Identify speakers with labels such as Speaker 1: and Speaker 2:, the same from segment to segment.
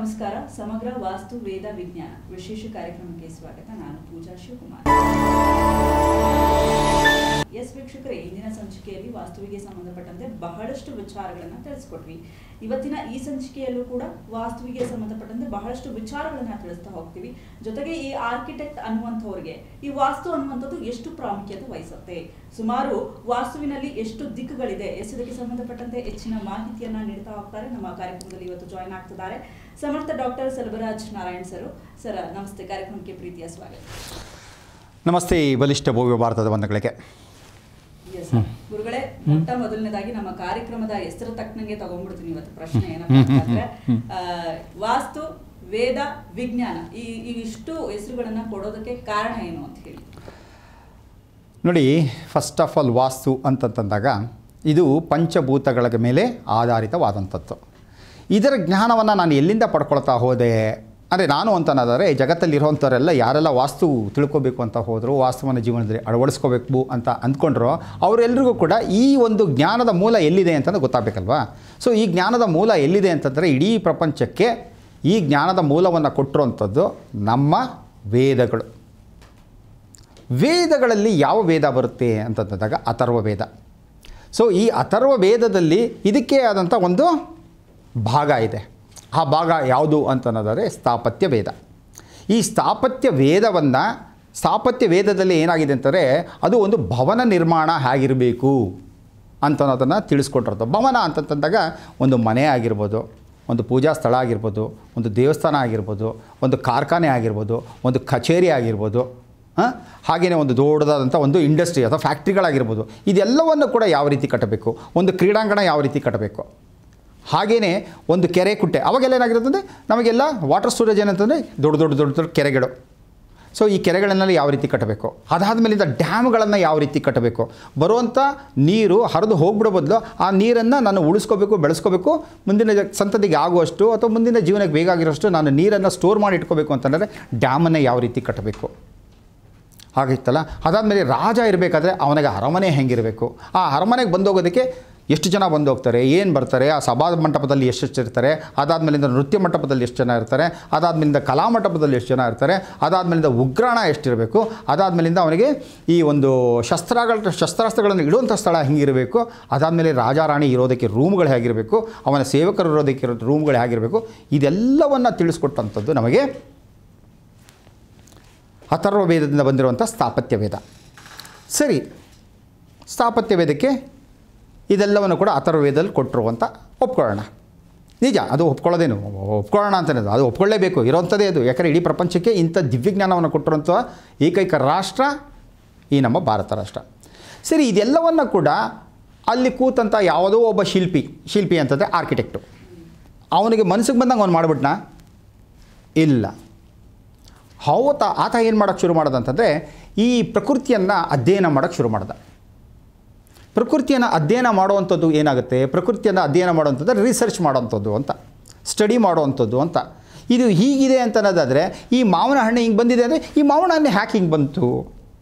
Speaker 1: ನಮಸ್ಕಾರ. ಸಮಗ್ರ ವಾಸ್ತು ವೇದ ವಿಜ್ಞಾನ ವಿಶೇಷ ಕಾರ್ಯಕ್ರಮಕ್ಕೆ ಸ್ವಾಗತ. ನಾನು ಪೂಜಾ ಶಿವಕುಮಾರ್. ಎಸ್ ವೀಕ್ಷಕರೇ, ಇಂದಿನ ಸಂಚಿಕೆಯಲ್ಲಿ ವಾಸ್ತುವಿಗೆ ಸಂಬಂಧಪಟ್ಟಂತೆ ಬಹಳಷ್ಟು ವಿಚಾರಗಳನ್ನು ತಿಳಿಸ್ಕೊಟ್ವಿ. ಇವತ್ತಿನ ಈ ಸಂಚಿಕೆಯಲ್ಲೂ ಕೂಡ ವಾಸ್ತುವಿಗೆ ಸಂಬಂಧಪಟ್ಟಂತೆ ಬಹಳಷ್ಟು ವಿಚಾರಗಳನ್ನು ತಿಳಿಸ್ತಾ ಹೋಗ್ತೀವಿ. ಜೊತೆಗೆ ಈ ಆರ್ಕಿಟೆಕ್ಟ್ ಅನ್ನುವಂಥವ್ರಿಗೆ ಈ ವಾಸ್ತು ಅನ್ನುವಂಥದ್ದು ಎಷ್ಟು ಪ್ರಾಮುಖ್ಯತೆ ವಹಿಸುತ್ತೆ, ಸುಮಾರು ವಾಸ್ತುವಿನಲ್ಲಿ ಎಷ್ಟು ದಿಕ್ಕುಗಳಿದೆ, ಇದಕ್ಕೆ ಸಂಬಂಧಪಟ್ಟಂತೆ ಹೆಚ್ಚಿನ ಮಾಹಿತಿಯನ್ನ ನೀಡ್ತಾ ಹೋಗ್ತಾರೆ. ನಮ್ಮ ಕಾರ್ಯಕ್ರಮದಲ್ಲಿ ಇವತ್ತು ಜಾಯಿನ್ ಆಗ್ತಿದ್ದಾರೆ ಸಮರ್ಥ doctor Selvaraj Narayan sir. Sir ನಮಸ್ತೆ, ಕಾರ್ಯಕ್ರಮಕ್ಕೆ ಪ್ರೀತಿಯ ಸ್ವಾಗತ.
Speaker 2: ನಮಸ್ತೆ ಬಲಿಷ್ಠ ಭವ್ಯ ಭಾರತದ ಬಂಧುಗಳಿಗೆ.
Speaker 1: ಗುರುಗಳೇ, ಮೊಟ್ಟ ಮೊದಲನೇದಾಗಿ ನಮ್ಮ ಕಾರ್ಯಕ್ರಮದ ಹೆಸರು ತಕ್ಕನಂಗೆ ತಗೊಂಡ್ಬಿಡ್ತೀನಿ ಇವತ್ತು ಪ್ರಶ್ನೆ. ಏನಪ್ಪಾ ಅಂತಂದ್ರೆ, ವಾಸ್ತು ವೇದ ವಿಜ್ಞಾನ ಈ ಇಷ್ಟು ಹೆಸರುಗಳನ್ನ ಕೊಡೋದಕ್ಕೆ ಕಾರಣ ಏನು ಅಂತ ಹೇಳಿ.
Speaker 2: ನೋಡಿ, ಫಸ್ಟ್ ಆಫ್ ಆಲ್ ವಾಸ್ತು ಅಂತಂದಾಗ ಇದು ಪಂಚಭೂತಗಳ ಮೇಲೆ ಆಧಾರಿತವಾದಂಥದ್ದು. ಇದರ ಜ್ಞಾನವನ್ನು ನಾನು ಎಲ್ಲಿಂದ ಪಡ್ಕೊಳ್ತಾ ಹೋದೆ ಅಂದರೆ, ನಾನು ಅಂತನಾದರೆ ಜಗತ್ತಲ್ಲಿರುವಂಥವರೆಲ್ಲ ಯಾರೆಲ್ಲ ವಾಸ್ತು ತಿಳ್ಕೊಬೇಕು ಅಂತ ಹೋದರು, ವಾಸ್ತುವನ್ನು ಜೀವನದಲ್ಲಿ ಅಳವಡಿಸ್ಕೋಬೇಕು ಅಂತ ಅಂದ್ಕೊಂಡ್ರು, ಅವರೆಲ್ಲರಿಗೂ ಕೂಡ ಈ ಒಂದು ಜ್ಞಾನದ ಮೂಲ ಎಲ್ಲಿದೆ ಅಂತಂದು ಗೊತ್ತಾಗಬೇಕಲ್ವಾ. ಸೊ ಈ ಜ್ಞಾನದ ಮೂಲ ಎಲ್ಲಿದೆ ಅಂತಂದರೆ, ಇಡೀ ಪ್ರಪಂಚಕ್ಕೆ ಈ ಜ್ಞಾನದ ಮೂಲವನ್ನು ಕೊಟ್ಟಿರುವಂಥದ್ದು ನಮ್ಮ ವೇದಗಳು. ವೇದಗಳಲ್ಲಿ ಯಾವ ವೇದ ಬರುತ್ತೆ ಅಂತಂದಾಗ ಅಥರ್ವ ವೇದ. ಸೊ ಈ ಅಥರ್ವ ವೇದದಲ್ಲಿ ಇದಕ್ಕೆ ಆದಂಥ ಒಂದು ಭಾಗ ಇದೆ. ಆ ಭಾಗ ಯಾವುದು ಅಂತನ್ನೋದಾದರೆ ಸ್ಥಾಪತ್ಯ ವೇದ. ಈ ಸ್ಥಾಪತ್ಯ ವೇದದಲ್ಲಿ ಏನಾಗಿದೆ ಅಂತಂದರೆ, ಅದು ಒಂದು ಭವನ ನಿರ್ಮಾಣ ಹೇಗಿರಬೇಕು ಅಂತನ್ನೋದನ್ನು ತಿಳಿಸ್ಕೊಟ್ಟಿರೋದು. ಭವನ ಅಂತಂದಾಗ ಒಂದು ಮನೆ ಆಗಿರ್ಬೋದು, ಒಂದು ಪೂಜಾ ಸ್ಥಳ ಆಗಿರ್ಬೋದು, ಒಂದು ದೇವಸ್ಥಾನ ಆಗಿರ್ಬೋದು, ಒಂದು ಕಾರ್ಖಾನೆ ಆಗಿರ್ಬೋದು, ಒಂದು ಕಚೇರಿ ಆಗಿರ್ಬೋದು, ಹಾಗೆಯೇ ಒಂದು ದೊಡ್ಡದಾದಂಥ ಒಂದು ಇಂಡಸ್ಟ್ರಿ ಅಥವಾ ಫ್ಯಾಕ್ಟ್ರಿಗಳಾಗಿರ್ಬೋದು. ಇದೆಲ್ಲವನ್ನು ಕೂಡ ಯಾವ ರೀತಿ ಕಟ್ಟಬೇಕು, ಒಂದು ಕ್ರೀಡಾಂಗಣ ಯಾವ ರೀತಿ ಕಟ್ಟಬೇಕು, ಹಾಗೆಯೇ ಒಂದು ಕೆರೆ ಕುಟ್ಟೆ. ಅವಾಗೆಲ್ಲ ಏನಾಗಿರುತ್ತೆ ಅಂದರೆ, ನಮಗೆಲ್ಲ ವಾಟರ್ ಸ್ಟೋರೇಜ್ ಏನಂತಂದರೆ ದೊಡ್ಡ ಕೆರೆಗಳು. ಸೊ ಈ ಕೆರೆಗಳನ್ನೆಲ್ಲ ಯಾವ ರೀತಿ ಕಟ್ಟಬೇಕು, ಅದಾದಮೇಲಿಂದ ಡ್ಯಾಮ್ಗಳನ್ನು ಯಾವ ರೀತಿ ಕಟ್ಟಬೇಕು, ಬರುವಂಥ ನೀರು ಹರಿದು ಹೋಗ್ಬಿಡೋ ಬದಲು ಆ ನೀರನ್ನು ನಾನು ಉಳಿಸ್ಕೋಬೇಕು, ಬೆಳೆಸ್ಕೋಬೇಕು, ಮುಂದಿನ ಸಂತತಿಗೆ ಆಗುವಷ್ಟು ಅಥವಾ ಮುಂದಿನ ಜೀವನಕ್ಕೆ ಬೇಕಾಗಿರೋಷ್ಟು ನಾನು ನೀರನ್ನು ಸ್ಟೋರ್ ಮಾಡಿ ಇಟ್ಕೋಬೇಕು ಅಂತಂದರೆ ಡ್ಯಾಮನ್ನು ಯಾವ ರೀತಿ ಕಟ್ಟಬೇಕು ಹಾಗಿತ್ತಲ್ಲ. ಅದಾದಮೇಲೆ ರಾಜ ಇರಬೇಕಾದ್ರೆ ಅವನಿಗೆ ಅರಮನೆ ಹೆಂಗಿರಬೇಕು, ಆ ಅರಮನೆಗೆ ಬಂದೋಗೋದಕ್ಕೆ ಎಷ್ಟು ಜನ ಬಂದು ಹೋಗ್ತಾರೆ, ಏನು ಬರ್ತಾರೆ, ಆ ಸಭಾ ಮಂಟಪದಲ್ಲಿ ಎಷ್ಟು ಇರ್ತಾರೆ, ಅದಾದಮೇಲಿಂದ ನೃತ್ಯ ಮಂಟಪದಲ್ಲಿ ಎಷ್ಟು ಜನ ಇರ್ತಾರೆ, ಅದಾದಮೇಲಿಂದ ಕಲಾ ಮಂಟಪದಲ್ಲಿ ಎಷ್ಟು ಜನ ಇರ್ತಾರೆ, ಅದಾದಮೇಲಿಂದ ಉಗ್ರಾಣ ಎಷ್ಟಿರಬೇಕು, ಅದಾದಮೇಲಿಂದ ಅವನಿಗೆ ಈ ಒಂದು ಶಸ್ತ್ರಾಸ್ತ್ರಗಳನ್ನು ಇಡುವಂಥ ಸ್ಥಳ ಹೆಂಗಿರಬೇಕು, ಅದಾದಮೇಲೆ ರಾಜಾರಾಣಿ ಇರೋದಕ್ಕೆ ರೂಮ್ಗಳು ಹೇಗಿರಬೇಕು, ಅವನ ಸೇವಕರು ಇರೋದಕ್ಕೆ ರೂಮ್ಗಳು ಹೇಗಿರಬೇಕು, ಇದೆಲ್ಲವನ್ನು ತಿಳಿಸ್ಕೊಟ್ಟಂಥದ್ದು ನಮಗೆ ಅಥರ್ವ ವೇದದಿಂದ ಬಂದಿರುವಂಥ ಸ್ಥಾಪತ್ಯ ವೇದ. ಸರಿ, ಸ್ಥಾಪತ್ಯ ವೇದಕ್ಕೆ ಇದೆಲ್ಲವನ್ನು ಕೂಡ ಅಥರ್ವ ವೇದದಲ್ಲಿ ಕೊಟ್ಟರು ಅಂತ ಒಪ್ಕೊಳ್ಳೋಣ. ನಿಜ, ಅದು ಒಪ್ಕೊಳ್ಳೋಣ ಅಂತಲೇ ಅದು ಒಪ್ಕೊಳ್ಳೇಬೇಕು, ಇರೋವಂಥದ್ದೇ ಅದು. ಯಾಕಂದರೆ ಇಡೀ ಪ್ರಪಂಚಕ್ಕೆ ಇಂಥ ದಿವ್ಯಜ್ಞಾನವನ್ನು ಕೊಟ್ಟಿರುವಂಥ ಏಕೈಕ ರಾಷ್ಟ್ರ ಈ ನಮ್ಮ ಭಾರತ ರಾಷ್ಟ್ರ. ಸರಿ, ಇದೆಲ್ಲವನ್ನು ಕೂಡ ಅಲ್ಲಿ ಕೂತಂಥ ಯಾವುದೋ ಒಬ್ಬ ಶಿಲ್ಪಿ ಅಂತಂದರೆ ಆರ್ಕಿಟೆಕ್ಟು, ಅವನಿಗೆ ಮನಸ್ಸಿಗೆ ಬಂದಂಗೆ ಅವನು ಮಾಡಿಬಿಟ್ನಾ? ಇಲ್ಲ. ಆತ ಏನು ಮಾಡೋಕ್ಕೆ ಶುರು ಮಾಡೋದಂತಂದರೆ, ಈ ಪ್ರಕೃತಿಯನ್ನು ಅಧ್ಯಯನ ಮಾಡೋಕ್ಕೆ ಶುರು ಮಾಡ್ದ. ಪ್ರಕೃತಿಯನ್ನು ಅಧ್ಯಯನ ಮಾಡುವಂಥದ್ದು ಏನಾಗುತ್ತೆ, ಪ್ರಕೃತಿಯನ್ನು ಅಧ್ಯಯನ ಮಾಡುವಂಥದ್ದು ರಿಸರ್ಚ್ ಮಾಡೋವಂಥದ್ದು ಅಂತ, ಸ್ಟಡಿ ಮಾಡುವಂಥದ್ದು ಅಂತ. ಇದು ಹೀಗಿದೆ ಅಂತ ಅನ್ನೋದಾದರೆ, ಈ ಮಾವಿನ ಹಣ್ಣು ಹಿಂಗೆ ಬಂದಿದೆ ಅಂದರೆ, ಈ ಮಾವಿನ ಹಣ್ಣು ಯಾಕೆ ಹಿಂಗೆ ಬಂತು,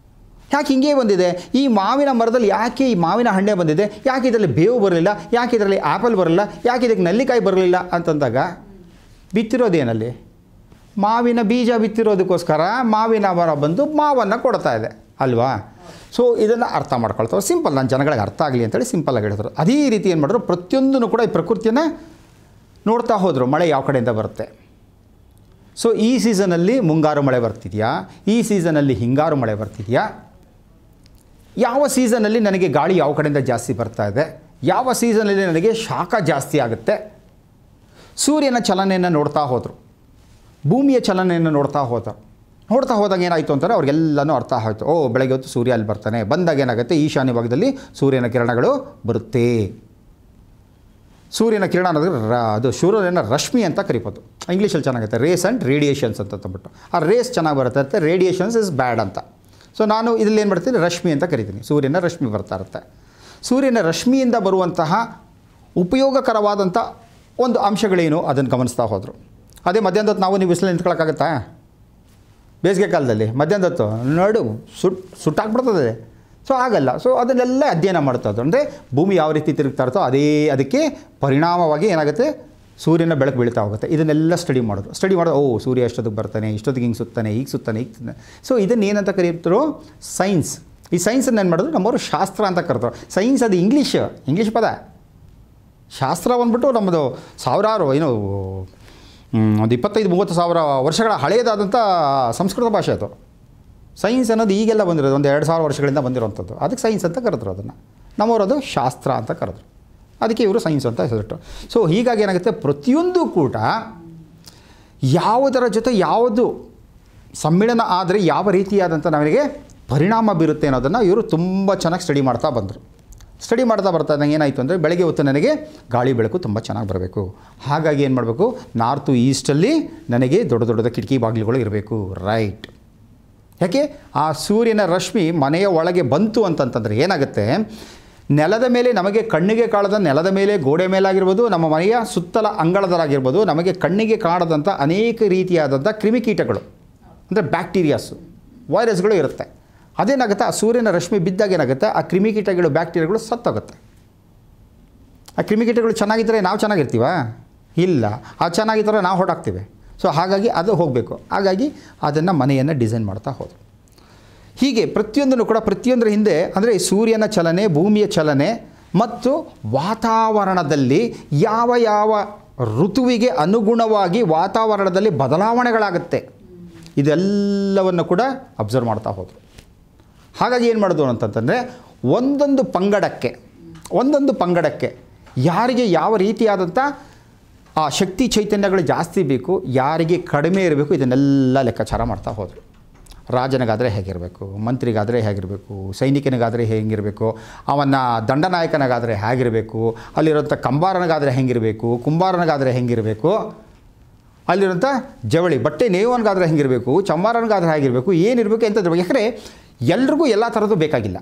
Speaker 2: ಯಾಕೆ ಹಿಂಗೇ ಬಂದಿದೆ, ಈ ಮಾವಿನ ಮರದಲ್ಲಿ ಯಾಕೆ ಈ ಮಾವಿನ ಹಣ್ಣೆ ಬಂದಿದೆ, ಯಾಕೆ ಇದರಲ್ಲಿ ಬೇವು ಬರಲಿಲ್ಲ, ಯಾಕೆ ಇದರಲ್ಲಿ ಆ್ಯಪಲ್ ಬರಲಿಲ್ಲ, ಯಾಕೆ ಇದಕ್ಕೆ ನೆಲ್ಲಿಕಾಯಿ ಬರಲಿಲ್ಲ ಅಂತಂದಾಗ, ಬಿತ್ತಿರೋದೇನಲ್ಲಿ ಮಾವಿನ ಬೀಜ ಬಿತ್ತಿರೋದಕ್ಕೋಸ್ಕರ ಮಾವಿನ ಮರ ಬಂದು ಮಾವನ್ನು ಕೊಡ್ತಾ ಇದೆ ಅಲ್ವಾ. ಸೊ ಇದನ್ನು ಅರ್ಥ ಮಾಡ್ಕೊಳ್ತಾರೆ. ಸಿಂಪಲ್, ನಾನು ಜನಗಳಿಗೆ ಅರ್ಥ ಆಗಲಿ ಅಂತೇಳಿ ಸಿಂಪಲ್ಲಾಗಿ ಹೇಳಿದ್ರು. ಅದೇ ರೀತಿ ಏನು ಮಾಡಿದ್ರು, ಪ್ರತಿಯೊಂದೂ ಕೂಡ ಈ ಪ್ರಕೃತಿಯನ್ನು ನೋಡ್ತಾ ಹೋದರು. ಮಳೆ ಯಾವ ಕಡೆಯಿಂದ ಬರುತ್ತೆ, ಸೊ ಈ ಸೀಸನಲ್ಲಿ ಮುಂಗಾರು ಮಳೆ ಬರ್ತಿದೆಯಾ, ಈ ಸೀಸನಲ್ಲಿ ಹಿಂಗಾರು ಮಳೆ ಬರ್ತಿದೆಯಾ, ಯಾವ ಸೀಸನಲ್ಲಿ ನನಗೆ ಗಾಳಿ ಯಾವ ಕಡೆಯಿಂದ ಜಾಸ್ತಿ ಬರ್ತಾ ಇದೆ, ಯಾವ ಸೀಸನಲ್ಲಿ ನನಗೆ ಶಾಖ ಜಾಸ್ತಿ ಆಗುತ್ತೆ. ಸೂರ್ಯನ ಚಲನೆಯನ್ನು ನೋಡ್ತಾ ಹೋದರು, ಭೂಮಿಯ ಚಲನೆಯನ್ನು ನೋಡ್ತಾ ಹೋದಾಗ ಏನಾಯಿತು ಅಂತಾರೆ, ಅವ್ರಿಗೆಲ್ಲನೂ ಅರ್ಥ ಆಯಿತು. ಬೆಳಗ್ಗೆ ಹೊತ್ತು ಸೂರ್ಯ ಅಲ್ಲಿ ಬರ್ತಾನೆ, ಬಂದಾಗ ಏನಾಗುತ್ತೆ, ಈಶಾನ್ಯ ಭಾಗದಲ್ಲಿ ಸೂರ್ಯನ ಕಿರಣಗಳು ಬರುತ್ತೆ. ಸೂರ್ಯನ ಕಿರಣ ಅನ್ನೋದು ಅದು ಸೂರ್ಯನ ರಶ್ಮಿ ಅಂತ ಕರಿಬೋದು. ಇಂಗ್ಲೀಷಲ್ಲಿ ಚೆನ್ನಾಗುತ್ತೆ, ರೇಸ್ ಆ್ಯಂಡ್ ರೇಡಿಯೇಷನ್ಸ್ ಅಂತಂದ್ಬಿಟ್ಟು. ಆ ರೇಸ್ ಚೆನ್ನಾಗಿ ಬರುತ್ತೆ, ರೇಡಿಯೇಷನ್ಸ್ ಇಸ್ ಬ್ಯಾಡ್ ಅಂತ. ಸೊ ನಾನು ಇದರಲ್ಲಿ ಏನು ಮಾಡ್ತೀನಿ, ರಶ್ಮಿ ಅಂತ ಕರಿತೀನಿ. ಸೂರ್ಯನ ರಶ್ಮಿ ಬರ್ತಾ ಇರುತ್ತೆ. ಸೂರ್ಯನ ರಶ್ಮಿಯಿಂದ ಬರುವಂತಹ ಉಪಯೋಗಕರವಾದಂಥ ಒಂದು ಅಂಶಗಳೇನು ಅದನ್ನು ಗಮನಿಸ್ತಾ ಹೋದರು. ಅದೇ ಮಧ್ಯಾಹ್ನದ ಹೊತ್ತು ನಾವು ನೀವು ಬಿಸಿಲು ನಿಂತ್ಕೊಳ್ಳೋಕ್ಕಾಗತ್ತಾ? ಬೇಸಿಗೆ ಕಾಲದಲ್ಲಿ ಮಧ್ಯಾಹ್ನದ ಹೊತ್ತು ನೋಡು ಸುಟ್ಟಾಕ್ಬಿಡ್ತದೆ. ಸೊ ಆಗಲ್ಲ. ಸೊ ಅದನ್ನೆಲ್ಲ ಅಧ್ಯಯನ ಮಾಡ್ತಾ ಇದ್ದು ಅಂದರೆ ಭೂಮಿ ಯಾವ ರೀತಿ ತಿರುಗ್ತಾ ಇರ್ತೋ ಅದಕ್ಕೆ ಪರಿಣಾಮವಾಗಿ ಏನಾಗುತ್ತೆ, ಸೂರ್ಯನ ಬೆಳಕು ಬೀಳ್ತಾ ಹೋಗುತ್ತೆ. ಇದನ್ನೆಲ್ಲ ಸ್ಟಡಿ ಮಾಡೋದು ಓ ಸೂರ್ಯ ಎಷ್ಟೊತ್ತಿಗೆ ಬರ್ತಾನೆ, ಇಷ್ಟೊತ್ತಿಗೆ ಹಿಂಗೆ ಸುತ್ತಾನೆ, ಈಗ ಸುತ್ತಾನೆ. ಸೊ ಇದನ್ನು ಏನಂತ ಕರೀತಾರೆ? ಸೈನ್ಸ್. ಈ ಸೈನ್ಸನ್ನು ಏನು ಮಾಡೋದು ನಮ್ಮವರು ಶಾಸ್ತ್ರ ಅಂತ ಕರೀತಾರೆ. ಸೈನ್ಸ್ ಅದು ಇಂಗ್ಲೀಷ್ ಪದ. ಶಾಸ್ತ್ರ ಬಂದ್ಬಿಟ್ಟು ನಮ್ಮದು ಸಾವಿರಾರು ಒಂದು 25-30 ಸಾವಿರ ವರ್ಷಗಳ ಹಳೆಯದಾದಂಥ ಸಂಸ್ಕೃತ ಭಾಷೆ ಅದು. ಸೈನ್ಸ್ ಅನ್ನೋದು ಈಗೆಲ್ಲ ಬಂದಿರೋದು, ಒಂದು 2000 ವರ್ಷಗಳಿಂದ ಬಂದಿರೋವಂಥದ್ದು. ಅದಕ್ಕೆ ಸೈನ್ಸ್ ಅಂತ ಕರೆದ್ರು ಅದನ್ನು. ನಮ್ಮವರು ಅದು ಶಾಸ್ತ್ರ ಅಂತ ಕರೆದ್ರು. ಅದಕ್ಕೆ ಇವರು ಸೈನ್ಸ್ ಅಂತ ಹೆಸರಿಟ್ಟು. ಸೊ ಹೀಗಾಗಿ ಏನಾಗುತ್ತೆ, ಪ್ರತಿಯೊಂದು ಕೂಡ ಯಾವುದರ ಜೊತೆ ಯಾವುದು ಸಮ್ಮಿಳನ ಆದರೆ ಯಾವ ರೀತಿಯಾದಂಥ ನಮಗೆ ಪರಿಣಾಮ ಬೀರುತ್ತೆ ಅನ್ನೋದನ್ನು ಇವರು ತುಂಬ ಚೆನ್ನಾಗಿ ಸ್ಟಡಿ ಮಾಡ್ತಾ ಬಂದರು. ಸ್ಟಡಿ ಮಾಡ್ತಾ ನಂಗೆ ಏನಾಯಿತು ಅಂದರೆ, ಬೆಳಗ್ಗೆ ಹೊತ್ತು ನನಗೆ ಗಾಳಿ ಬೆಳಕು ತುಂಬ ಚೆನ್ನಾಗಿ ಬರಬೇಕು. ಹಾಗಾಗಿ ಏನು ಮಾಡಬೇಕು, ನಾರ್ತು ಈಸ್ಟಲ್ಲಿ ನನಗೆ ದೊಡ್ಡ ಕಿಟಕಿ ಬಾಗಿಲುಗಳು ಇರಬೇಕು. ರೈಟ್. ಯಾಕೆ ಆ ಸೂರ್ಯನ ರಶ್ಮಿ ಮನೆಯ ಒಳಗೆ ಬಂತು ಅಂತಂತಂದರೆ ಏನಾಗುತ್ತೆ, ನೆಲದ ಮೇಲೆ ನಮಗೆ ಕಣ್ಣಿಗೆ ಕಾಣದ ನೆಲದ ಮೇಲೆ, ಗೋಡೆ ಮೇಲಾಗಿರ್ಬೋದು, ನಮ್ಮ ಮನೆಯ ಸುತ್ತಲ ಅಂಗಳದಲ್ಲಾಗಿರ್ಬೋದು, ನಮಗೆ ಕಣ್ಣಿಗೆ ಕಾಣದಂಥ ಅನೇಕ ರೀತಿಯಾದಂಥ ಕ್ರಿಮಿಕೀಟಗಳು ಅಂದರೆ ಬ್ಯಾಕ್ಟೀರಿಯಾಸು, ವೈರಸ್ಗಳು ಇರುತ್ತೆ. ಅದೇನಾಗುತ್ತೆ, ಆ ಸೂರ್ಯನ ರಶ್ಮಿ ಬಿದ್ದಾಗ ಏನಾಗುತ್ತೆ, ಆ ಕ್ರಿಮಿಕೀಟಗಳು, ಬ್ಯಾಕ್ಟೀರಿಯಾಗಳು ಸತ್ತೋಗುತ್ತೆ. ಆ ಕ್ರಿಮಿಕೀಟಗಳು ಚೆನ್ನಾಗಿದ್ದರೆ ನಾವು ಚೆನ್ನಾಗಿರ್ತೀವ? ಇಲ್ಲ. ಅದು ಚೆನ್ನಾಗಿದ್ದರೆ ನಾವು ಹೊರಟಾಗ್ತೀವಿ. ಸೊ ಹಾಗಾಗಿ ಅದು ಹೋಗಬೇಕು. ಹಾಗಾಗಿ ಅದನ್ನು ಮನೆಯನ್ನು ಡಿಸೈನ್ ಮಾಡ್ತಾ ಹೋದರು. ಹೀಗೆ ಪ್ರತಿಯೊಂದನ್ನು ಕೂಡ ಪ್ರತಿಯೊಂದರ ಹಿಂದೆ ಅಂದರೆ ಸೂರ್ಯನ ಚಲನೆ, ಭೂಮಿಯ ಚಲನೆ ಮತ್ತು ವಾತಾವರಣದಲ್ಲಿ ಯಾವ ಋತುವಿಗೆ ಅನುಗುಣವಾಗಿ ವಾತಾವರಣದಲ್ಲಿ ಬದಲಾವಣೆಗಳಾಗುತ್ತೆ, ಇದೆಲ್ಲವನ್ನು ಕೂಡ ಅಬ್ಸರ್ವ್ ಮಾಡ್ತಾ ಹೋದರು. ಹಾಗಾಗಿ ಏನು ಮಾಡೋದು ಅಂತಂತಂದರೆ, ಒಂದೊಂದು ಪಂಗಡಕ್ಕೆ ಯಾರಿಗೆ ಯಾವ ರೀತಿಯಾದಂಥ ಆ ಶಕ್ತಿ ಚೈತನ್ಯಗಳು ಜಾಸ್ತಿ ಬೇಕು, ಯಾರಿಗೆ ಕಡಿಮೆ ಇರಬೇಕು, ಇದನ್ನೆಲ್ಲ ಲೆಕ್ಕಾಚಾರ ಮಾಡ್ತಾ ಹೋದರು. ರಾಜನಿಗಾದರೆ ಹೇಗಿರಬೇಕು, ಮಂತ್ರಿಗಾದರೆ ಹೇಗಿರಬೇಕು, ಸೈನಿಕನಿಗಾದರೆ ಹೇಗಿರಬೇಕು, ಅವನ ದಂಡನಾಯಕನಿಗಾದರೆ ಹೇಗಿರಬೇಕು, ಅಲ್ಲಿರೋಂಥ ಕಂಬಾರನಿಗಾದರೆ ಹೆಂಗಿರಬೇಕು, ಕುಂಬಾರನಿಗಾದರೆ ಹೆಂಗಿರಬೇಕು, ಅಲ್ಲಿರೋಂಥ ಜವಳಿ ಬಟ್ಟೆ ನೇವನಿಗಾದರೆ ಹೆಂಗಿರಬೇಕು, ಚಮ್ಮಾರನಿಗಾದರೆ ಹೇಗಿರಬೇಕು, ಏನಿರಬೇಕು ಅಂತಂದ್ರೆ, ಯಾಕಂದರೆ ಎಲ್ರಿಗೂ ಎಲ್ಲ ಥರದ್ದು ಬೇಕಾಗಿಲ್ಲ.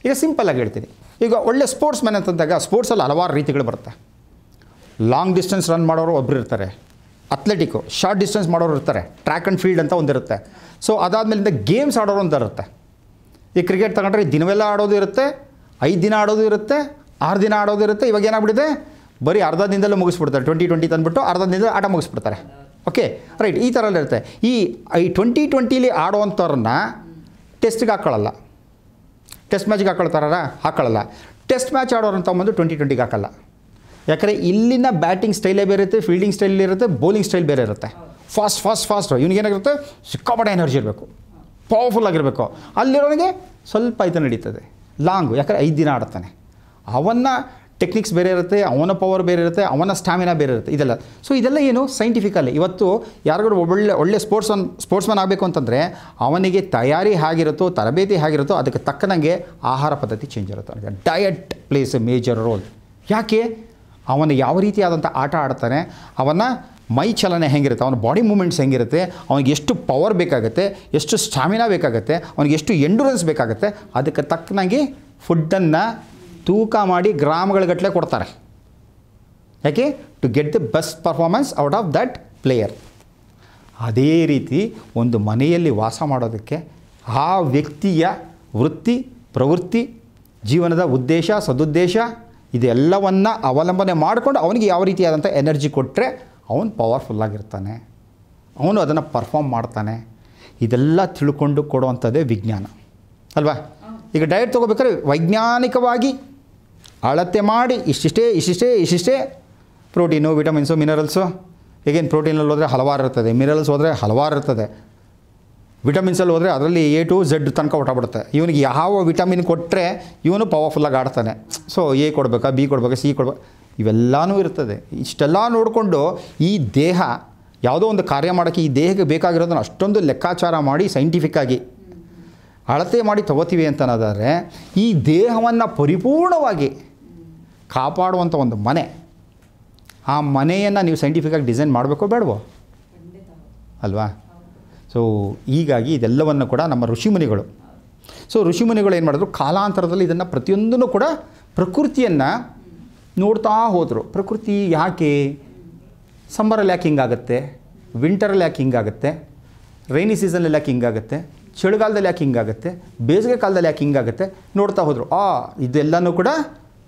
Speaker 2: ಈಗ ಸಿಂಪಲ್ಲಾಗಿ ಹೇಳ್ತೀನಿ, ಈಗ ಒಳ್ಳೆ ಸ್ಪೋರ್ಟ್ಸ್ ಮ್ಯಾನ್ ಅಂತಂದಾಗ ಸ್ಪೋರ್ಟ್ಸಲ್ಲಿ ಹಲವಾರು ರೀತಿಗಳು ಬರುತ್ತೆ. ಲಾಂಗ್ ಡಿಸ್ಟೆನ್ಸ್ ರನ್ ಮಾಡೋರು ಒಬ್ಬರು ಇರ್ತಾರೆ, ಅಥ್ಲೆಟಿಕ್ಕು ಶಾರ್ಟ್ ಡಿಸ್ಟೆನ್ಸ್ ಮಾಡೋರು ಇರ್ತಾರೆ, ಟ್ರ್ಯಾಕ್ ಆ್ಯಂಡ್ ಫೀಲ್ಡ್ ಅಂತ ಒಂದಿರುತ್ತೆ. ಸೊ ಅದಾದಮೇಲಿಂದ ಗೇಮ್ಸ್ ಆಡೋರು ಒಂದು ಇರುತ್ತೆ. ಈ ಕ್ರಿಕೆಟ್ ತಗೊಂಡ್ರೆ ದಿನವೆಲ್ಲ ಆಡೋದು ಇರುತ್ತೆ, 5 ದಿನ ಆಡೋದು ಇರುತ್ತೆ, 6 ದಿನ ಆಡೋದು ಇರುತ್ತೆ. ಇವಾಗ ಏನಾಗ್ಬಿಟ್ಟಿದೆ, ಬರೀ ಅರ್ಧ ದಿನದಲ್ಲೂ ಮುಗಿಸ್ಬಿಡ್ತಾರೆ. 2020 ತಂದುಬಿಟ್ಟು ಅರ್ಧ ದಿನದಲ್ಲಿ ಆಟ ಮುಗಿಸ್ಬಿಡ್ತಾರೆ. Okay right. ಈ ಥರ ಎಲ್ಲ ಇರುತ್ತೆ. ಈ 2020 ಆಡೋವಂಥವ್ರನ್ನ ಟೆಸ್ಟ್ಗೆ ಹಾಕ್ಕೊಳ್ಳಲ್ಲ, ಟೆಸ್ಟ್ ಮ್ಯಾಚ್ಗೆ ಹಾಕ್ಕೊಳ್ಳಲ್ಲ. ಟೆಸ್ಟ್ ಮ್ಯಾಚ್ ಆಡೋರಂತ ಬಂದು 2020 ಹಾಕಲ್ಲ. ಯಾಕಂದರೆ ಇಲ್ಲಿನ ಬ್ಯಾಟಿಂಗ್ ಸ್ಟೈಲೇ ಬೇರೆ ಇರುತ್ತೆ, ಫೀಲ್ಡಿಂಗ್ ಸ್ಟೈಲ್ ಇರುತ್ತೆ, ಬೌಲಿಂಗ್ ಸ್ಟೈಲ್ ಬೇರೆ ಇರುತ್ತೆ. ಫಾಸ್ಟ್ ಇವನಿಗೇನಾಗಿರುತ್ತೆ, ಸಿಕ್ಕಾಪಟ್ಟೆ ಎನರ್ಜಿ ಇರಬೇಕು, ಪವರ್ಫುಲ್ ಆಗಿರಬೇಕು. ಅಲ್ಲಿರೋನಿಗೆ ಸ್ವಲ್ಪ ಇದು ನಡೀತದೆ ಲಾಂಗು, ಯಾಕಂದರೆ 5 ದಿನ ಆಡ್ತಾನೆ. ಅವನ ಟೆಕ್ನಿಕ್ಸ್ ಬೇರೆ ಇರುತ್ತೆ, ಅವನ ಪವರ್ ಬೇರೆ ಇರುತ್ತೆ, ಅವನ ಸ್ಟ್ಯಾಮಿನಾ ಬೇರೆ ಇರುತ್ತೆ. ಇದೆಲ್ಲ ಸೊ ಇದೆಲ್ಲ ಏನು ಸೈಂಟಿಫಿಕಲ್ಲಿ. ಇವತ್ತು ಯಾರಿಗೂ ಒಳ್ಳೆ ಸ್ಪೋರ್ಟ್ಸ್ಮನ್ ಆಗಬೇಕು ಅಂತಂದರೆ ಅವನಿಗೆ ತಯಾರಿ ಹೇಗಿರುತ್ತೋ, ತರಬೇತಿ ಹೇಗಿರುತ್ತೋ ಅದಕ್ಕೆ ತಕ್ಕನಂಗೆ ಆಹಾರ ಪದ್ಧತಿ ಚೇಂಜ್ ಇರುತ್ತೆ. Diet place A major role. ಯಾಕೆ, ಅವನು ಯಾವ ರೀತಿಯಾದಂಥ ಆಟ ಆಡ್ತಾನೆ, ಅವನ ಮೈ ಚಲನೆ ಹೆಂಗಿರುತ್ತೆ, ಅವನ ಬಾಡಿ ಮೂಮೆಂಟ್ಸ್ ಹೆಂಗಿರುತ್ತೆ, ಅವನಿಗೆ ಎಷ್ಟು ಪವರ್ ಬೇಕಾಗುತ್ತೆ, ಎಷ್ಟು ಸ್ಟ್ಯಾಮಿನಾ ಬೇಕಾಗುತ್ತೆ, ಅವನಿಗೆ ಎಷ್ಟು ಎಂಡ್ಯೂರೆನ್ಸ್ ಬೇಕಾಗುತ್ತೆ, ಅದಕ್ಕೆ ತಕ್ಕನಾಗಿ ಫುಡ್ಡನ್ನು ತೂಕ ಮಾಡಿ ಗ್ರಾಮಗಳಗಟ್ಟಲೆ ಕೊಡ್ತಾರೆ. ಯಾಕೆ, to get the best performance out of that player. ಅದೇ ರೀತಿ ಒಂದು ಮನೆಯಲ್ಲಿ ವಾಸ ಮಾಡೋದಕ್ಕೆ ಆ ವ್ಯಕ್ತಿಯ ವೃತ್ತಿ, ಪ್ರವೃತ್ತಿ, ಜೀವನದ ಉದ್ದೇಶ, ಸದುದ್ದೇಶ ಇದೆಲ್ಲವನ್ನು ಅವಲಂಬನೆ ಮಾಡಿಕೊಂಡು ಅವನಿಗೆ ಯಾವ ರೀತಿಯಾದಂಥ ಎನರ್ಜಿ ಕೊಟ್ಟರೆ ಅವನು ಪವರ್ಫುಲ್ಲಾಗಿರ್ತಾನೆ, ಅವನು ಅದನ್ನು ಪರ್ಫಾರ್ಮ್ ಮಾಡ್ತಾನೆ. ಇದೆಲ್ಲ ತಿಳ್ಕೊಂಡು ಕೊಡುವಂಥದ್ದೇ ವಿಜ್ಞಾನ ಅಲ್ವಾ. ಈಗ ಡಯಟ್ ತೊಗೋಬೇಕಾದ್ರೆ ವೈಜ್ಞಾನಿಕವಾಗಿ ಅಳತೆ ಮಾಡಿ ಇಷ್ಟಿಷ್ಟೇ ಪ್ರೋಟೀನು, ವಿಟಮಿನ್ಸು, ಮಿನರಲ್ಸು. ಈಗೇನು ಪ್ರೋಟೀನಲ್ಲಿ ಹೋದರೆ ಹಲವಾರು ಇರ್ತದೆ, ಮಿನರಲ್ಸ್ ಹೋದರೆ ಹಲವಾರು ಇರ್ತದೆ, ವಿಟಮಿನ್ಸಲ್ಲಿ ಹೋದರೆ ಅದರಲ್ಲಿ A to Z ತನಕ ಹೊಟ್ಟಬಿಡುತ್ತೆ. ಇವನಿಗೆ ಯಾವ ವಿಟಮಿನ್ ಕೊಟ್ಟರೆ ಇವನು ಪವರ್ಫುಲ್ಲಾಗಿ ಆಡ್ತಾನೆ. ಸೊ A ಕೊಡಬೇಕಾ, B ಕೊಡಬೇಕಾ, C ಕೊಡಬೇಕಾ, ಇವೆಲ್ಲವೂ ಇರ್ತದೆ. ಇಷ್ಟೆಲ್ಲ ನೋಡಿಕೊಂಡು ಈ ದೇಹ ಯಾವುದೋ ಒಂದು ಕಾರ್ಯ ಮಾಡೋಕ್ಕೆ ಈ ದೇಹಕ್ಕೆ ಬೇಕಾಗಿರೋದನ್ನು ಅಷ್ಟೊಂದು ಲೆಕ್ಕಾಚಾರ ಮಾಡಿ ಸೈಂಟಿಫಿಕ್ಕಾಗಿ ಅಳತೆ ಮಾಡಿ ತಗೋತೀವಿ ಅಂತ ಅನ್ನೋದಾದರೆ, ಈ ದೇಹವನ್ನು ಪರಿಪೂರ್ಣವಾಗಿ ಕಾಪಾಡುವಂಥ ಒಂದು ಮನೆ, ಆ ಮನೆಯನ್ನು ನೀವು ಸೈಂಟಿಫಿಕ್ಕಾಗಿ ಡಿಸೈನ್ ಮಾಡಬೇಕೋ ಬೇಡವೋ ಅಲ್ವಾ. ಸೊ ಹೀಗಾಗಿ ಇದೆಲ್ಲವನ್ನು ಕೂಡ ನಮ್ಮ ಋಷಿಮುನಿಗಳು ಏನು ಮಾಡಿದ್ರು, ಕಾಲಾಂತರದಲ್ಲಿ ಇದನ್ನು ಪ್ರತಿಯೊಂದನ್ನು ಕೂಡ ಪ್ರಕೃತಿಯನ್ನು ನೋಡ್ತಾ ಹೋದರು. ಪ್ರಕೃತಿ ಯಾಕೆ ಸಮ್ಮರಲ್ಲಿ ಯಾಕೆ ಹಿಂಗಾಗುತ್ತೆ, ವಿಂಟರಲ್ಲಿ ಯಾಕೆ ಹಿಂಗಾಗುತ್ತೆ, ರೈನಿ ಸೀಸನಲ್ಲಿ ಯಾಕೆ ಹಿಂಗಾಗುತ್ತೆ, ಚಳಿಗಾಲದಲ್ಲಿ ಯಾಕೆ ಹಿಂಗಾಗುತ್ತೆ, ಬೇಸಿಗೆ ಕಾಲದಲ್ಲಿ ಯಾಕೆ ಹಿಂಗಾಗುತ್ತೆ ನೋಡ್ತಾ ಹೋದರು. ಇದೆಲ್ಲನೂ ಕೂಡ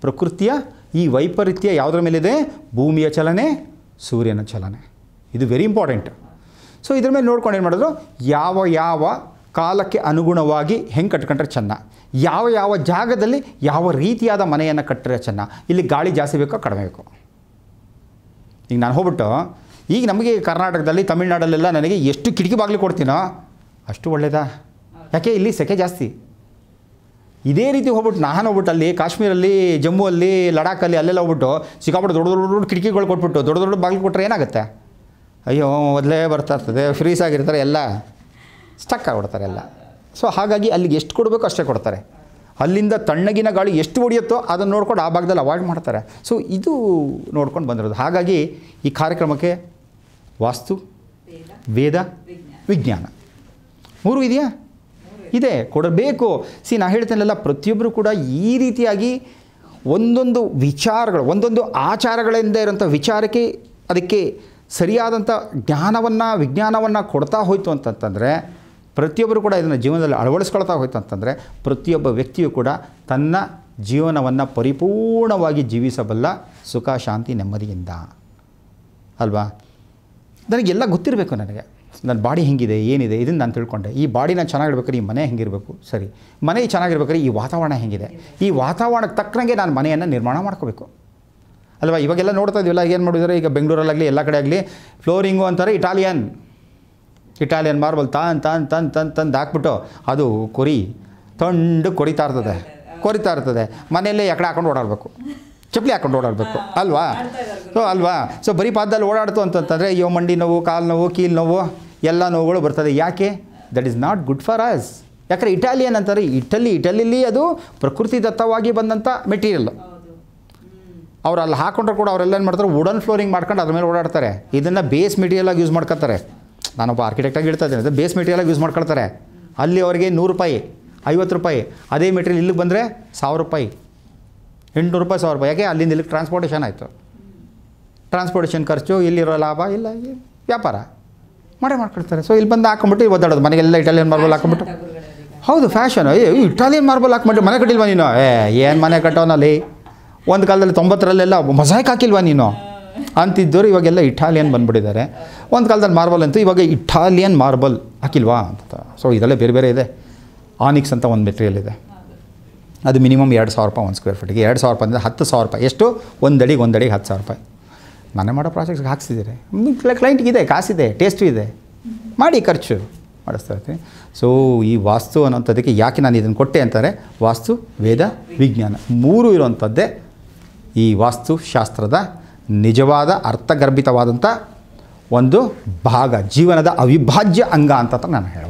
Speaker 2: ಪ್ರಕೃತಿಯ ಈ ವೈಪರೀತ್ಯ ಯಾವುದರ ಮೇಲಿದೆ? ಭೂಮಿಯ ಚಲನೆ, ಸೂರ್ಯನ ಚಲನೆ. ಇದು ವೆರಿ ಇಂಪಾರ್ಟೆಂಟ್. ಸೊ ಇದ್ರ ಮೇಲೆ ನೋಡ್ಕೊಂಡು ಏನು ಮಾಡಿದ್ರು, ಯಾವ ಯಾವ ಕಾಲಕ್ಕೆ ಅನುಗುಣವಾಗಿ ಹೆಂಗೆ ಕಟ್ಕೊಂಡ್ರೆ ಚೆನ್ನ, ಯಾವ ಯಾವ ಜಾಗದಲ್ಲಿ ಯಾವ ರೀತಿಯಾದ ಮನೆಯನ್ನು ಕಟ್ಟರೆ ಚೆನ್ನ, ಇಲ್ಲಿ ಗಾಳಿ ಜಾಸ್ತಿ ಬೇಕೋ ಕಡಿಮೆ ಬೇಕೋ. ಈಗ ನಾನು ಹೋಗ್ಬಿಟ್ಟು ಈಗ ನಮಗೆ ಕರ್ನಾಟಕದಲ್ಲಿ ತಮಿಳ್ನಾಡಲ್ಲೆಲ್ಲ ನನಗೆ ಎಷ್ಟು ಕಿಟಕಿ ಬಾಗಿಲು ಕೊಡ್ತೀನೋ ಅಷ್ಟು ಒಳ್ಳೆಯದಾ? ಯಾಕೆ ಇಲ್ಲಿ ಸೆಕೆ ಜಾಸ್ತಿ. ಇದೇ ರೀತಿ ಹೋಗ್ಬಿಟ್ಟು ನಾನು ಹೋಗ್ಬಿಟ್ಟು ಅಲ್ಲಿ ಕಾಶ್ಮೀರಲ್ಲಿ, ಜಮ್ಮುವಲ್ಲಿ, ಲಡಾಖಲ್ಲಿ ಅಲ್ಲೆಲ್ಲ ಹೋಗ್ಬಿಟ್ಟು ಸಿಕ್ಕಾಬಿಟ್ಟು ದೊಡ್ಡ ದೊಡ್ಡ ದೊಡ್ಡ ಕಿಟಕಿಗಳು ಕೊಟ್ಬಿಟ್ಟು ದೊಡ್ಡ ದೊಡ್ಡ ಬಾಗಿಲು ಕೊಟ್ಟರೆ ಏನಾಗುತ್ತೆ? ಅಯ್ಯೋ ಮೊದಲೇ ಬರ್ತಾ ಇರ್ತದೆ, ಫ್ರೀಸ್ ಆಗಿರ್ತಾರೆ, ಎಲ್ಲ ಸ್ಟಕ್ ಆಗಿಬಿಡ್ತಾರೆ ಎಲ್ಲ. ಸೊ ಹಾಗಾಗಿ ಅಲ್ಲಿಗೆ ಎಷ್ಟು ಕೊಡಬೇಕು ಅಷ್ಟೇ ಕೊಡ್ತಾರೆ. ಅಲ್ಲಿಂದ ತಣ್ಣಗಿನ ಗಾಳಿ ಎಷ್ಟು ಹೊಡೆಯುತ್ತೋ ಅದನ್ನು ನೋಡ್ಕೊಂಡು ಆ ಭಾಗದಲ್ಲಿ ಅವಾಯ್ಡ್ ಮಾಡ್ತಾರೆ. ಸೊ ಇದು ನೋಡ್ಕೊಂಡು ಬಂದಿರೋದು. ಹಾಗಾಗಿ ಈ ಕಾರ್ಯಕ್ರಮಕ್ಕೆ ವಾಸ್ತು, ವೇದ, ವಿಜ್ಞಾನ ಮೂರು ಇದೆಯಾ? ಇದೆ, ಕೊಡಬೇಕು. ನಾ ಹೇಳ್ತೇನೆಲ್ಲ, ಪ್ರತಿಯೊಬ್ಬರು ಕೂಡ ಈ ರೀತಿಯಾಗಿ ಒಂದೊಂದು ವಿಚಾರಗಳು, ಒಂದೊಂದು ಆಚಾರಗಳಿಂದ ಇರೋಂಥ ವಿಚಾರಕ್ಕೆ ಅದಕ್ಕೆ ಸರಿಯಾದಂಥ ಜ್ಞಾನವನ್ನು, ವಿಜ್ಞಾನವನ್ನು ಕೊಡ್ತಾ ಹೋಯಿತು ಅಂತಂತಂದರೆ, ಪ್ರತಿಯೊಬ್ಬರು ಕೂಡ ಇದನ್ನು ಜೀವನದಲ್ಲಿ ಅಳವಡಿಸ್ಕೊಳ್ತಾ ಹೋಯ್ತು ಅಂತಂದರೆ, ಪ್ರತಿಯೊಬ್ಬ ವ್ಯಕ್ತಿಯು ಕೂಡ ತನ್ನ ಜೀವನವನ್ನು ಪರಿಪೂರ್ಣವಾಗಿ ಜೀವಿಸಬಲ್ಲ, ಸುಖ, ಶಾಂತಿ, ನೆಮ್ಮದಿಯಿಂದ ಅಲ್ವಾ? ನನಗೆಲ್ಲ ಗೊತ್ತಿರಬೇಕು. ನನಗೆ ನನ್ನ ಬಾಡಿ ಹೆಂಗಿದೆ, ಏನಿದೆ, ಇದನ್ನು ನಾನು ತಿಳ್ಕೊಂಡೆ. ಈ ಬಾಡಿ ನಾನು ಚೆನ್ನಾಗಿರ್ಬೇಕಾದ್ರೆ ಈ ಮನೆ ಹೆಂಗಿರಬೇಕು, ಸರಿ, ಮನೆ ಚೆನ್ನಾಗಿರ್ಬೇಕಾದ್ರೆ ಈ ವಾತಾವರಣ ಹೆಂಗಿದೆ, ಈ ವಾತಾವರಣಕ್ಕೆ ತಕ್ಕಂಗೆ ನಾನು ಮನೆಯನ್ನು ನಿರ್ಮಾಣ ಮಾಡ್ಕೋಬೇಕು ಅಲ್ವಾ? ಇವಾಗೆಲ್ಲ ನೋಡ್ತಾ ಇದೀವಲ್ಲ, ಏನು ಮಾಡಿದ್ದಾರೆ ಈಗ ಬೆಂಗಳೂರಲ್ಲಾಗಲಿ ಎಲ್ಲ ಕಡೆ ಆಗಲಿ, ಫ್ಲೋರಿಂಗು ಅಂತಾರೆ ಇಟಾಲಿಯನ್ ಮಾರ್ಬಲ್ ತಂದು ಹಾಕ್ಬಿಟ್ಟು ಅದು ಕೊರಿತಾ ಇರ್ತದೆ. ಮನೆಯಲ್ಲೇ ಎಕಡೆ ಹಾಕೊಂಡು ಓಡಾಡಬೇಕು, ಚಪ್ಪಲಿ ಹಾಕೊಂಡು ಓಡಾಡಬೇಕು ಅಲ್ವಾ? ಸೊ ಬರೀ ಪಾದದಲ್ಲಿ ಓಡಾಡ್ತು ಅಂತಂತಂದರೆ ಅಯ್ಯೋ ಮಂಡಿ ನೋವು, ಕಾಲು ನೋವು, ಕೀಲು ನೋವು, ಎಲ್ಲ ನೋವುಗಳು ಬರ್ತದೆ. ಯಾಕೆ? That is not good for us. ಯಾಕಂದರೆ ಇಟಾಲಿಯನ್ ಅಂತಾರೆ, ಇಟಲಿಲಿ ಅದು ಪ್ರಕೃತಿ ದತ್ತವಾಗಿ ಬಂದಂಥ ಮೆಟೀರಿಯಲ್. ಅವ್ರು ಅಲ್ಲಿ ಹಾಕೊಂಡ್ರೆ ಕೂಡ ಅವರೆಲ್ಲ ಏನು ಮಾಡ್ತಾರೆ, ವುಡನ್ ಫ್ಲೋರಿಂಗ್ ಮಾಡ್ಕೊಂಡು ಅದ್ರ ಮೇಲೆ ಓಡಾಡ್ತಾರೆ. ಇದನ್ನು ಬೇಸ್ ಮೆಟೀರಿಯಲಾಗಿ ಯೂಸ್ ಮಾಡ್ಕೊತಾರೆ. ನಾನೊಬ್ಬ ಆರ್ಕಿಟೆಕ್ಟಾಗಿ ಹೇಳ್ತಾ ಇದ್ದೀನಿ, ಅದು ಬೇಸ್ ಮೆಟೀರಿಯಲಾಗಿ ಯೂಸ್ ಮಾಡ್ಕೊಳ್ತಾರೆ. ಅಲ್ಲಿ ಅವರಿಗೆ 100 ರೂಪಾಯಿ, 50 ರೂಪಾಯಿ. ಅದೇ ಮೆಟೀರಿಯಲ್ ಇಲ್ಲಿಗೆ ಬಂದರೆ 1000 ರೂಪಾಯಿ, 800 ರೂಪಾಯಿ, 1000 ರೂಪಾಯಿ. ಯಾಕೆ? ಅಲ್ಲಿಂದ ಇಲ್ಲಿಗೆ ಟ್ರಾನ್ಸ್ಪೋರ್ಟೇಷನ್ ಆಯಿತು. ಟ್ರಾನ್ಸ್ಪೋರ್ಟೇಷನ್ ಖರ್ಚು, ಇಲ್ಲಿರೋ ಲಾಭ ಇಲ್ಲ, ವ್ಯಾಪಾರ ಮಾಡ್ಕೊಳ್ತಾರೆ. ಸೊ ಇಲ್ಲಿ ಬಂದು ಹಾಕೊಂಬಿಟ್ಟು ಒದ್ದಾಡೋದು, ಮನೆಗೆಲ್ಲ ಇಟಾಲಿಯನ್ ಮಾರ್ಬಲ್ ಹಾಕೊಂಬಿಟ್ಟು. ಹೌದು, ಫ್ಯಾಷನ್. ಇಟಾಲಿಯನ್ ಮಾರ್ಬಲ್ ಹಾಕ್ಬಿಟ್ಟು ಮನೆ ಕಟ್ಟಿಲ್ವಾ ನೀನು? ಏನು ಮನೆ ಕಟ್ಟೋನಲ್ಲಿ? ಒಂದು ಕಾಲದಲ್ಲಿ 90ರಲ್ಲೆಲ್ಲ ಮೊಸಾಯಿಕ್ ಹಾಕಿಲ್ವಾ ನೀನು ಅಂತಿದ್ದವರು ಇವಾಗೆಲ್ಲ ಇಟಾಲಿಯನ್ ಬಂದುಬಿಟ್ಟಿದ್ದಾರೆ. ಒಂದು ಕಾಲದಲ್ಲಿ ಮಾರ್ಬಲ್ ಅಂತೂ ಇವಾಗ ಇಟಾಲಿಯನ್ ಮಾರ್ಬಲ್ ಹಾಕಿಲ್ವಾ ಅಂತ. ಸೊ ಇದೆಲ್ಲ ಬೇರೆ ಬೇರೆ ಇದೆ. ಆನಿಕ್ಸ್ ಅಂತ ಒಂದು ಮೆಟೀರಿಯಲ್ ಇದೆ, ಅದು ಮಿನಿಮಮ್ 2000 ರೂಪಾಯಿ ಒಂದು ಸ್ಕ್ವೇರ್ ಫೀಟಿಗೆ. 2000 ರೂಪಾಯಿಂದ 10,000 ರೂಪಾಯಿ. ಎಷ್ಟು? ಒಂದಡಿಗೆ 10,000 ರೂಪಾಯಿ. ಮನೆ ಮಾಡೋ ಪ್ರಾಜೆಕ್ಟ್ಸ್ಗೆ ಹಾಕ್ಸಿದ್ದೀರಿ, ಕ್ಲೈಂಟ್ಗಿದೆ, ಕಾಸಿದೆ, ಟೇಸ್ಟು ಇದೆ, ಮಾಡಿ ಖರ್ಚು ಮಾಡಿಸ್ತಾ ಇರ್ತೀನಿ. ಸೊ ಈ ವಾಸ್ತು ಅನ್ನೋಂಥದ್ದಕ್ಕೆ ಯಾಕೆ ನಾನು ಇದನ್ನು ಕೊಟ್ಟೆ ಅಂತಾರೆ, ವಾಸ್ತು, ವೇದ, ವಿಜ್ಞಾನ ಮೂರು ಇರುವಂಥದ್ದೇ ಈ ವಾಸ್ತುಶಾಸ್ತ್ರದ ನಿಜವಾದ ಅರ್ಥಗರ್ಭಿತವಾದಂಥ ಒಂದು ಭಾಗ, ಜೀವನದ ಅವಿಭಾಜ್ಯ ಅಂಗ ಅಂತ ನಾನು ಹೇಳ್ತೀನಿ.